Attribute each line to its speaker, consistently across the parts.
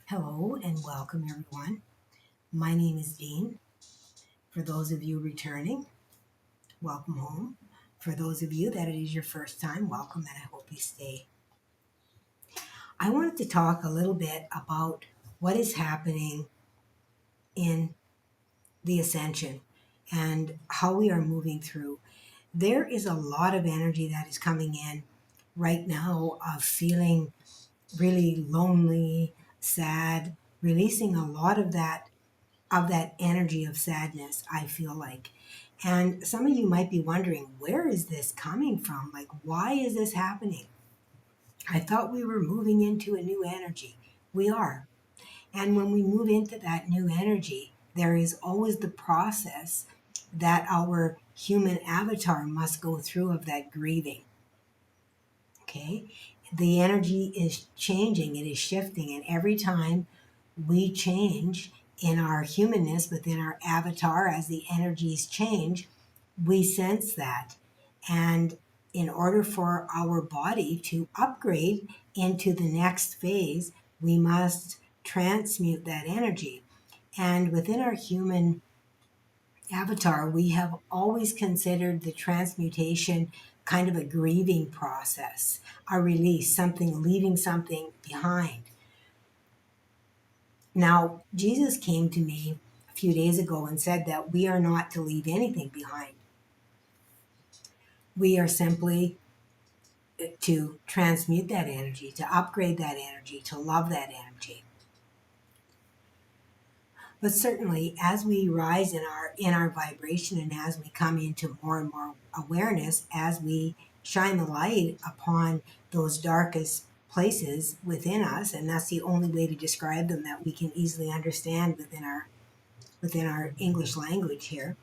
Speaker 1: Hello and welcome, everyone. My name is Dene. For those of you returning, welcome home. For those of you that it is your first time, welcome and I hope you stay. I wanted to talk a little bit about what is happening in the ascension and how we are moving through. There is a lot of energy that is coming in right now of feeling really lonely, sad, releasing a lot of that energy of sadness, I feel like. And some of you might be wondering, where is this coming from? Like, why is this happening? I thought we were moving into a new energy. We are. And when we move into that new energy, there is always the process that our human avatar must go through of that grieving. Okay? The energy is changing, it is shifting, and every time we change in our humanness within our avatar as the energies change, we sense that. And in order for our body to upgrade into the next phase, we must transmute that energy. And within our human avatar, we have always considered the transmutation kind of a grieving process, a release, something leaving something behind. Now, Jesus came to me a few days ago and said that we are not to leave anything behind. We are simply to transmute that energy, to upgrade that energy, to love that energy. But certainly, as we rise in our vibration and as we come into more and more awareness, as we shine the light upon those darkest places within us, and that's the only way to describe them that we can easily understand within our English language here.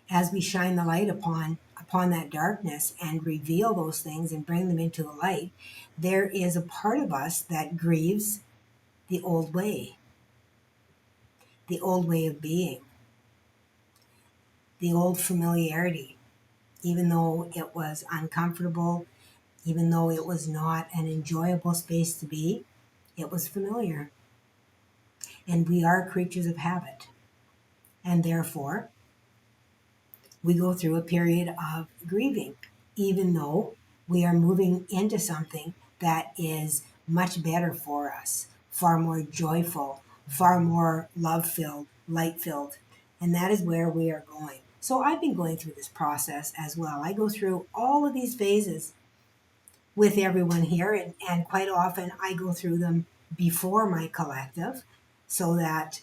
Speaker 1: As we shine the light upon that darkness and reveal those things and bring them into the light, there is a part of us that grieves the old way of being, the old familiarity, even though it was uncomfortable, even though it was not an enjoyable space to be, it was familiar. And we are creatures of habit. And therefore, we go through a period of grieving, even though we are moving into something that is much better for us, far more joyful, far more love filled, light filled. And that is where we are going. So I've been going through this process as well. I go through all of these phases with everyone here, and quite often I go through them before my collective so that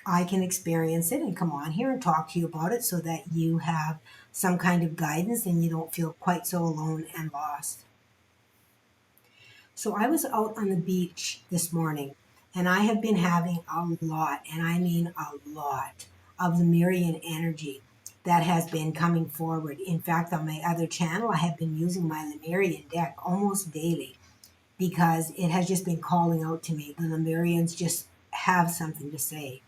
Speaker 1: I can experience it and come on here and talk to you about it so that you have some kind of guidance and you don't feel quite so alone and lost. So I was out on the beach this morning and I have been having a lot, and I mean a lot, of the Merian energy that has been coming forward. In fact, on my other channel, I have been using my Lemurian deck almost daily because it has just been calling out to me. The Lemurians just have something to say.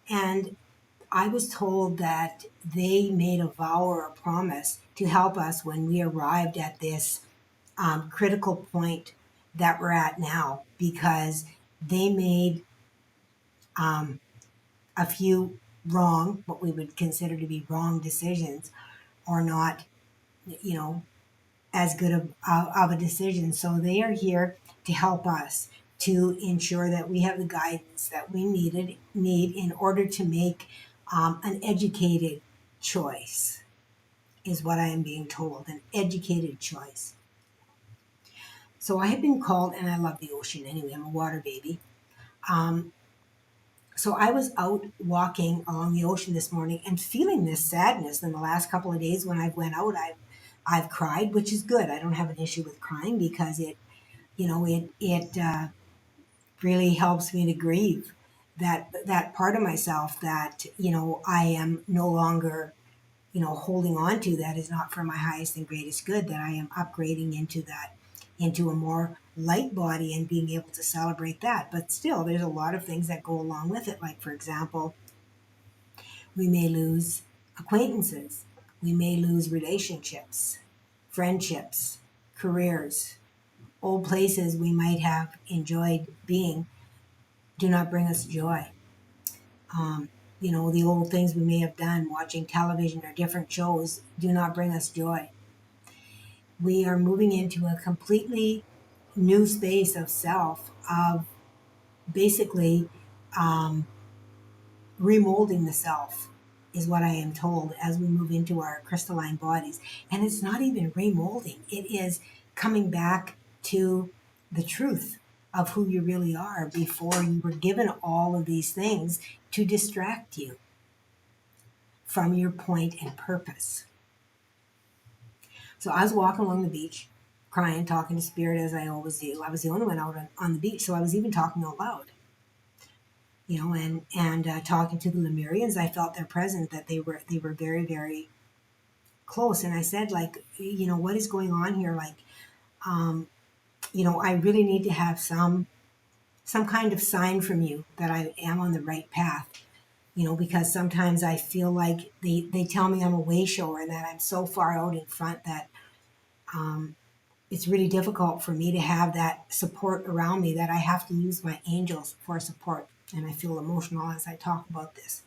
Speaker 1: And I was told that they made a vow or a promise to help us when we arrived at this critical point that we're at now, because they made um, a few wrong, what we would consider to be wrong decisions, or not, you know, as good of a decision. So they are here to help us to ensure that we have the guidance that we need in order to make an educated choice, is what I am being told, an educated choice. So I have been called, and I love the ocean anyway, I'm a water baby. Um, so I was out walking along the ocean this morning and feeling this sadness. In the last couple of days when I went out, I've cried, which is good. I don't have an issue with crying because it really helps me to grieve that part of myself that I am no longer holding on to, that is not for my highest and greatest good, that I am upgrading into a more light body and being able to celebrate that. But still, there's a lot of things that go along with it. Like, for example, we may lose acquaintances, we may lose relationships, friendships, careers, old places we might have enjoyed being do not bring us joy. Um, the old things we may have done, watching television or different shows, do not bring us joy. We are moving into a completely new space of self, of basically um, remolding the self, is what I am told as we move into our crystalline bodies. And it's not even remolding, it is coming back to the truth of who you really are before you were given all of these things to distract you from your point and purpose. So I was walking along the beach, crying, talking to spirit as I always do. I was the only one out on the beach, so I was even talking out loud. And talking to the Lemurians, I felt their presence, that they were very, very close. And I said, like, what is going on here? Like, I really need to have some kind of sign from you that I am on the right path. Because sometimes I feel like they tell me I'm a way shower and that I'm so far out in front that it's really difficult for me to have that support around me, that I have to use my angels for support. And I feel emotional as I talk about this.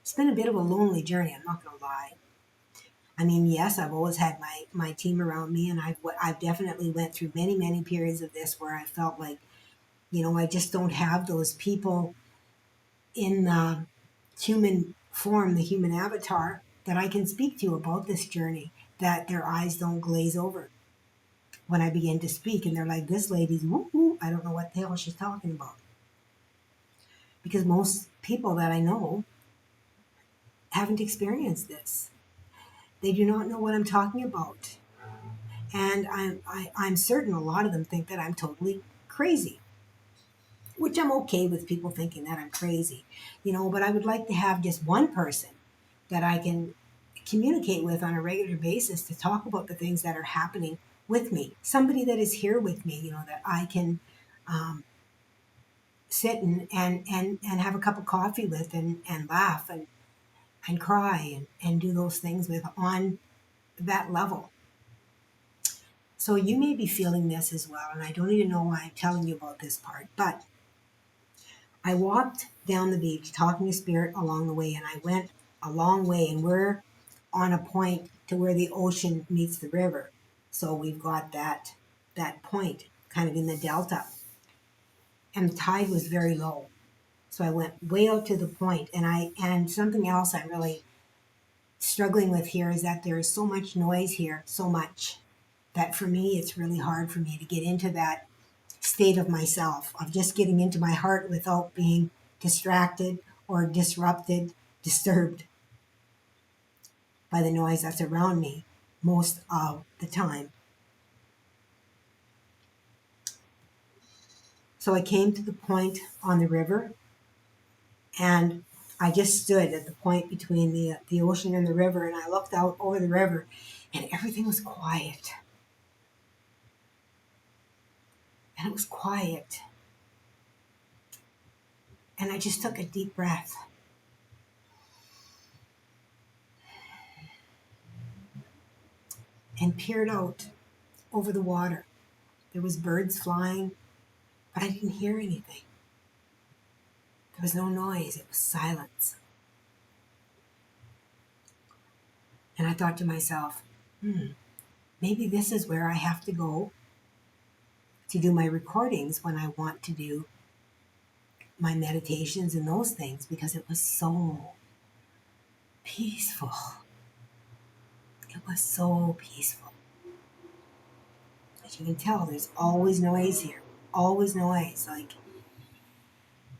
Speaker 1: It's been a bit of a lonely journey, I'm not going to lie. I mean, yes, I've always had my team around me, and I've definitely went through many, many periods of this where I felt like, I just don't have those people in the human form, the human avatar, that I can speak to about this journey, that their eyes don't glaze over when I begin to speak. And they're like, this lady's woo woo. I don't know what the hell she's talking about. Because most people that I know haven't experienced this. They do not know what I'm talking about. And I'm certain a lot of them think that I'm totally crazy, which I'm okay with people thinking that I'm crazy, but I would like to have just one person that I can communicate with on a regular basis to talk about the things that are happening with me. Somebody that is here with me, that I can sit and have a cup of coffee with and laugh and cry and do those things with on that level. So you may be feeling this as well, and I don't even know why I'm telling you about this part, but I walked down the beach talking to spirit along the way, and I went a long way, and we're on a point to where the ocean meets the river. So we've got that point kind of in the delta. And the tide was very low. So I went way out to the point, and something else I'm really struggling with here is that there is so much noise here, so much, that for me it's really hard for me to get into that state of myself, of just getting into my heart without being distracted or disrupted, disturbed by the noise that's around me most of the time. So I came to the point on the river, and I just stood at the point between the ocean and the river, and I looked out over the river, and everything was quiet. And it was quiet. And I just took a deep breath. And peered out over the water. There was birds flying, but I didn't hear anything. There was no noise, it was silence. And I thought to myself, maybe this is where I have to go to do my recordings when I want to do my meditations and those things, because it was so peaceful. It was so peaceful. As you can tell, there's always noise here. Always noise. Like,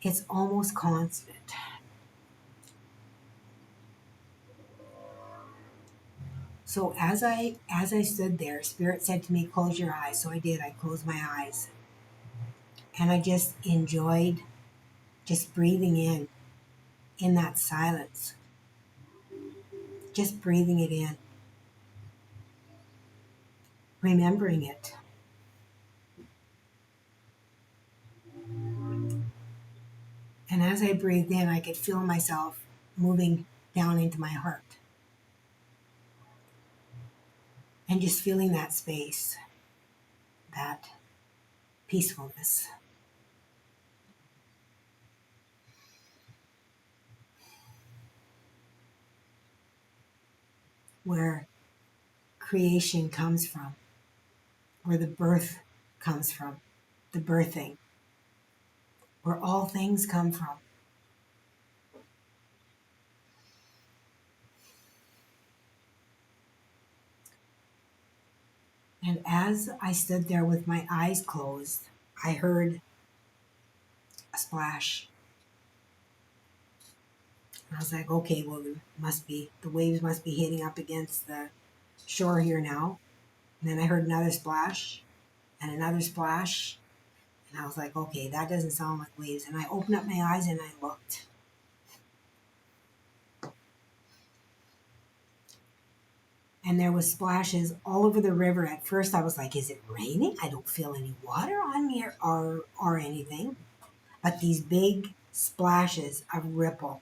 Speaker 1: it's almost constant. So as I stood there, Spirit said to me, close your eyes. So I did. I closed my eyes. And I just enjoyed just breathing in that silence. Just breathing it in. Remembering it. And as I breathed in, I could feel myself moving down into my heart. And just feeling that space. that peacefulness. Where creation comes from, where the birth comes from, the birthing, where all things come from. And as I stood there with my eyes closed, I heard a splash. And I was like, okay, well, the waves must be hitting up against the shore here now. And then I heard another splash and another splash. And I was like, okay, that doesn't sound like waves. And I opened up my eyes and I looked. And there was splashes all over the river. At first I was like, is it raining? I don't feel any water on me or anything. But these big splashes of ripple.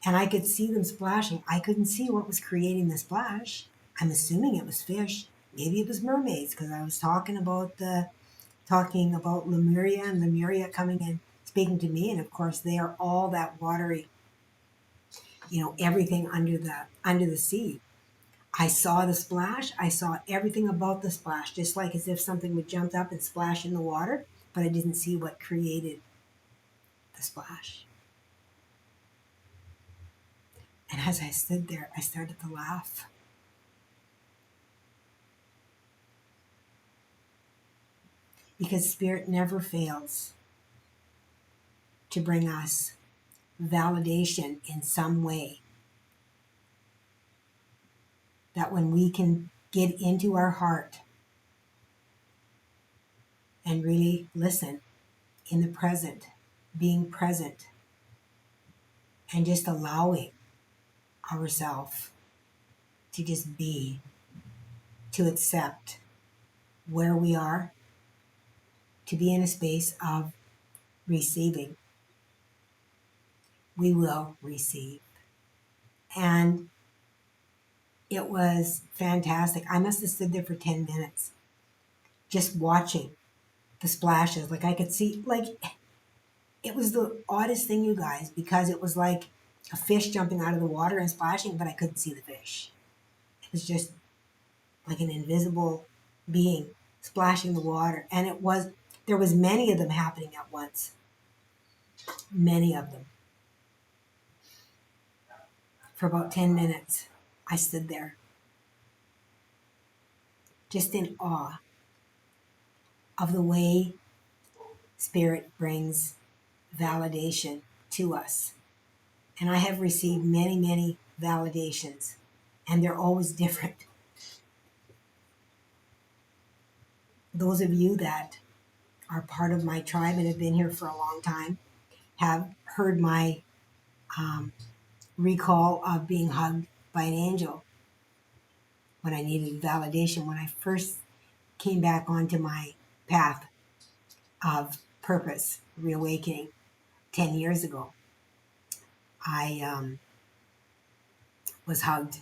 Speaker 1: And I could see them splashing. I couldn't see what was creating the splash. I'm assuming it was fish. Maybe it was mermaids because I was talking about Lemuria and Lemuria coming in speaking to me, and of course they are all that watery, everything under the sea. I saw the splash. I saw everything about the splash, just like as if something would jump up and splash in the water, but I didn't see what created the splash. And as I stood there, I started to laugh. Because Spirit never fails to bring us validation in some way. That when we can get into our heart and really listen in the present, being present, and just allowing ourselves to just be, to accept where we are, to be in a space of receiving, we will receive. And it was fantastic. I must have stood there for 10 minutes just watching the splashes. Like I could see, like it was the oddest thing, you guys, because it was like a fish jumping out of the water and splashing, but I couldn't see the fish. It was just like an invisible being splashing the water. And there was many of them happening at once. Many of them. For about 10 minutes, I stood there just in awe of the way Spirit brings validation to us. And I have received many, many validations, and they're always different. Those of you that are part of my tribe and have been here for a long time have heard my recall of being hugged by an angel when I needed validation. When I first came back onto my path of purpose, reawakening 10 years ago, I was hugged.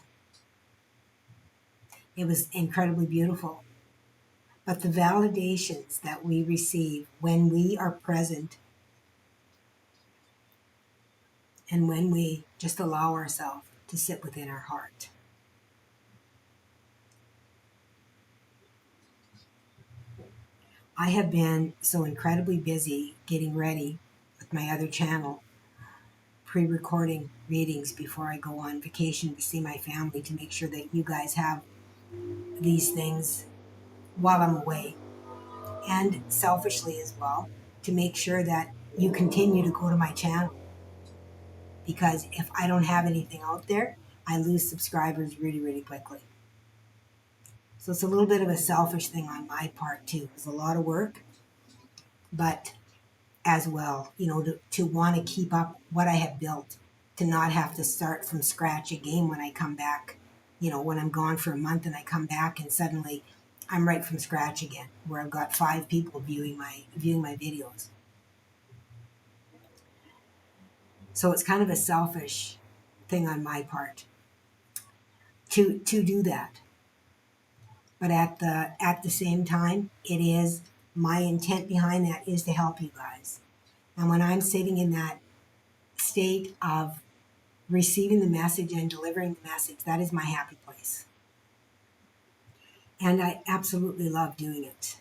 Speaker 1: It was incredibly beautiful. But the validations that we receive when we are present and when we just allow ourselves to sit within our heart. I have been so incredibly busy getting ready with my other channel, pre-recording readings before I go on vacation to see my family, to make sure that you guys have these things while I'm away, and selfishly as well, to make sure that you continue to go to my channel, because if I don't have anything out there, I lose subscribers really, really quickly. So it's a little bit of a selfish thing on my part too. It's a lot of work, but as well, to want to keep up what I have built, to not have to start from scratch again when I come back, when I'm gone for a month and I come back and suddenly I'm right from scratch again, where I've got 5 people viewing my videos. So it's kind of a selfish thing on my part to do that. But at the same time, it is my intent behind that is to help you guys. And when I'm sitting in that state of receiving the message and delivering the message, that is my happy place. And I absolutely love doing it.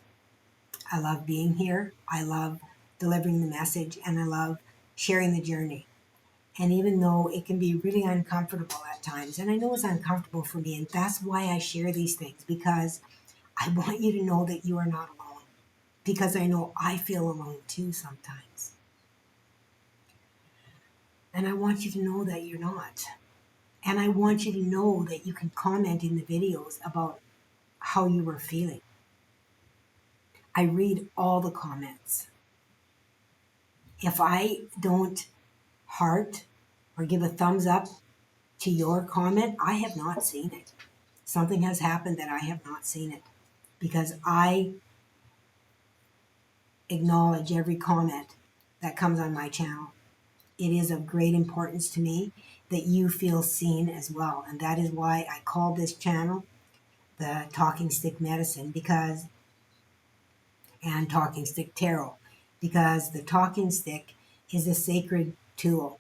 Speaker 1: I love being here. I love delivering the message, and I love sharing the journey. And even though it can be really uncomfortable at times, and I know it's uncomfortable for me, and that's why I share these things, because I want you to know that you are not alone. Because I know I feel alone too sometimes. And I want you to know that you're not. And I want you to know that you can comment in the videos about how you were feeling. I read all the comments. If I don't heart or give a thumbs up to your comment, I have not seen it. Something has happened that I have not seen it, because I acknowledge every comment that comes on my channel. It is of great importance to me that you feel seen as well. And that is why I call this channel the Talking Stick Medicine, and Talking Stick Tarot, because the talking stick is a sacred tool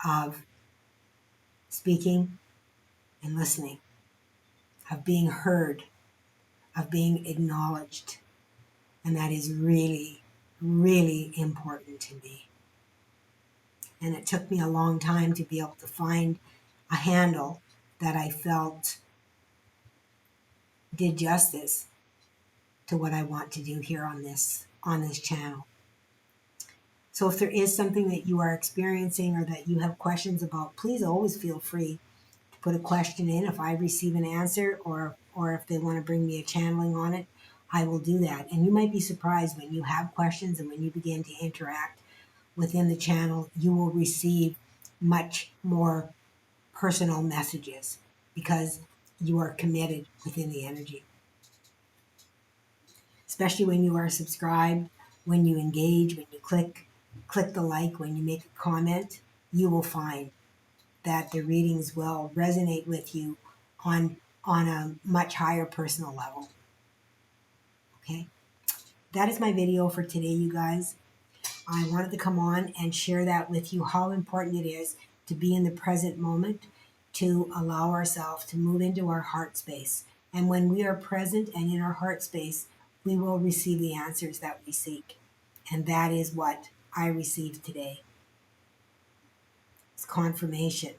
Speaker 1: of speaking and listening, of being heard, of being acknowledged. And that is really, really important to me. And it took me a long time to be able to find a handle that I felt did justice to what I want to do here on this channel. So if there is something that you are experiencing or that you have questions about, please always feel free to put a question in. If I receive an answer, or if they want to bring me a channeling on it, I will do that. And you might be surprised when you have questions and when you begin to interact within the channel, you will receive much more personal messages because you are committed within the energy. Especially when you are subscribed, when you engage, when you click the like, when you make a comment, you will find that the readings will resonate with you on a much higher personal level. Okay? That is my video for today, you guys. I wanted to come on and share that with you, how important it is to be in the present moment, to allow ourselves to move into our heart space. And when we are present and in our heart space, we will receive the answers that we seek. And that is what I received today. It's confirmation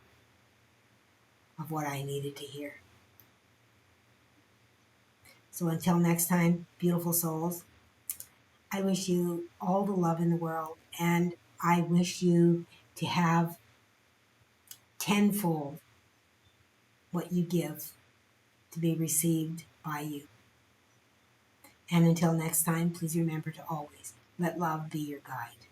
Speaker 1: of what I needed to hear. So until next time, beautiful souls, I wish you all the love in the world, and I wish you to have tenfold what you give to be received by you. And until next time, please remember to always let love be your guide.